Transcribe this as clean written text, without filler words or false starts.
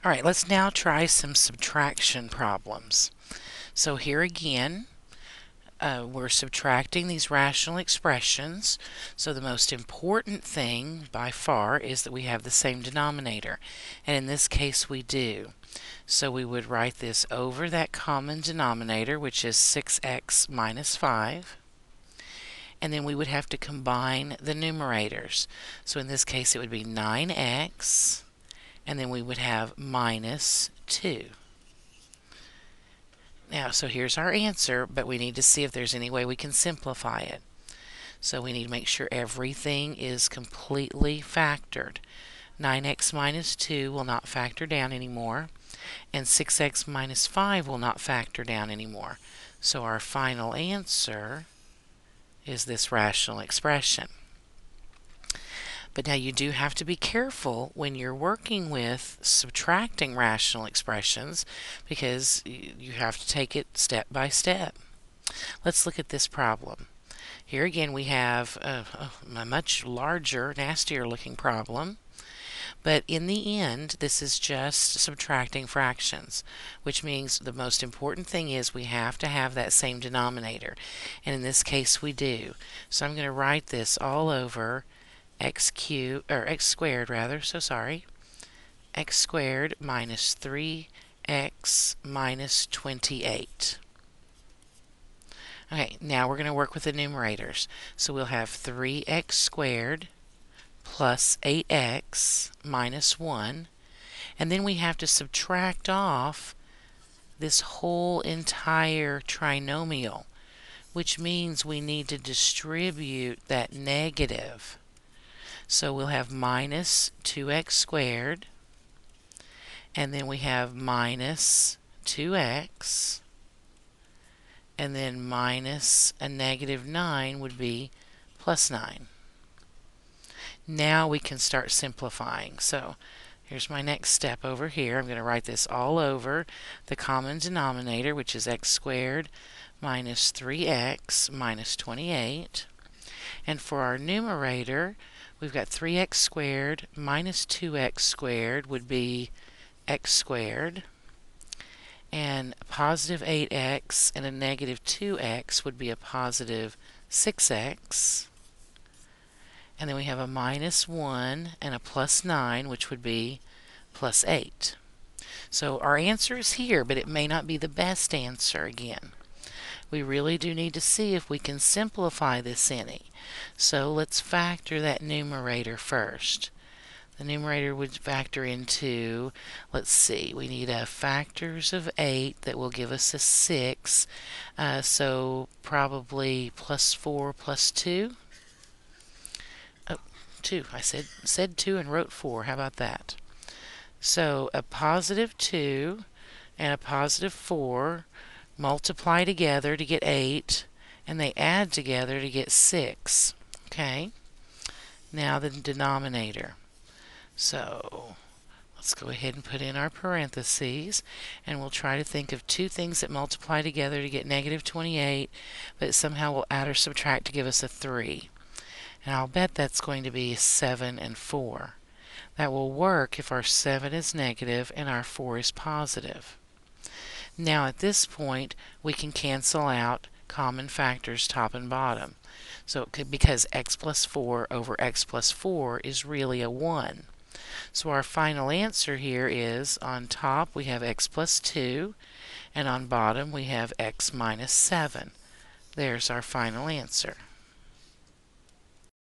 All right, let's now try some subtraction problems. So here again, we're subtracting these rational expressions. So the most important thing by far is that we have the same denominator. And in this case we do. So we would write this over that common denominator, which is 6x minus 5. And then we would have to combine the numerators. So in this case it would be 9x, and then we would have minus 2. Now, so here's our answer, but we need to see if there's any way we can simplify it. So we need to make sure everything is completely factored. 9x minus 2 will not factor down anymore, and 6x minus 5 will not factor down anymore. So our final answer is this rational expression. But now you do have to be careful when you're working with subtracting rational expressions, because you have to take it step by step. Let's look at this problem. Here again we have a much larger, nastier looking problem. But in the end, this is just subtracting fractions, which means the most important thing is we have to have that same denominator. And in this case we do. So I'm going to write this all over x squared x squared minus 3x minus 28. Okay, now we're going to work with the numerators. So we'll have 3x squared plus 8x minus 1, and then we have to subtract off this whole entire trinomial, which means we need to distribute that negative. So we'll have minus 2x squared, and then we have minus 2x, and then minus a negative 9 would be plus 9. Now we can start simplifying. So here's my next step over here. I'm going to write this all over the common denominator, which is x squared minus 3x minus 28. And for our numerator, we've got 3x squared minus 2x squared would be x squared, and a positive 8x and a negative 2x would be a positive 6x, and then we have a minus 1 and a plus 9, which would be plus 8. So our answer is here, but it may not be the best answer again. We really do need to see if we can simplify this any. So let's factor that numerator first. The numerator would factor into, let's see, we need factors of 8 that will give us a 6. So probably plus 4 plus 2. Oh, 2. I said 2 and wrote 4. How about that? So a positive 2 and a positive 4 multiply together to get 8, and they add together to get 6. Okay, now the denominator. So let's go ahead and put in our parentheses, and we'll try to think of two things that multiply together to get negative 28, but somehow we'll add or subtract to give us a 3. And I'll bet that's going to be 7 and 4. That will work if our 7 is negative and our 4 is positive. Now at this point we can cancel out common factors top and bottom. So because x plus 4 over x plus 4 is really a 1. So our final answer here is, on top we have x plus 2, and on bottom we have x minus 7. There's our final answer.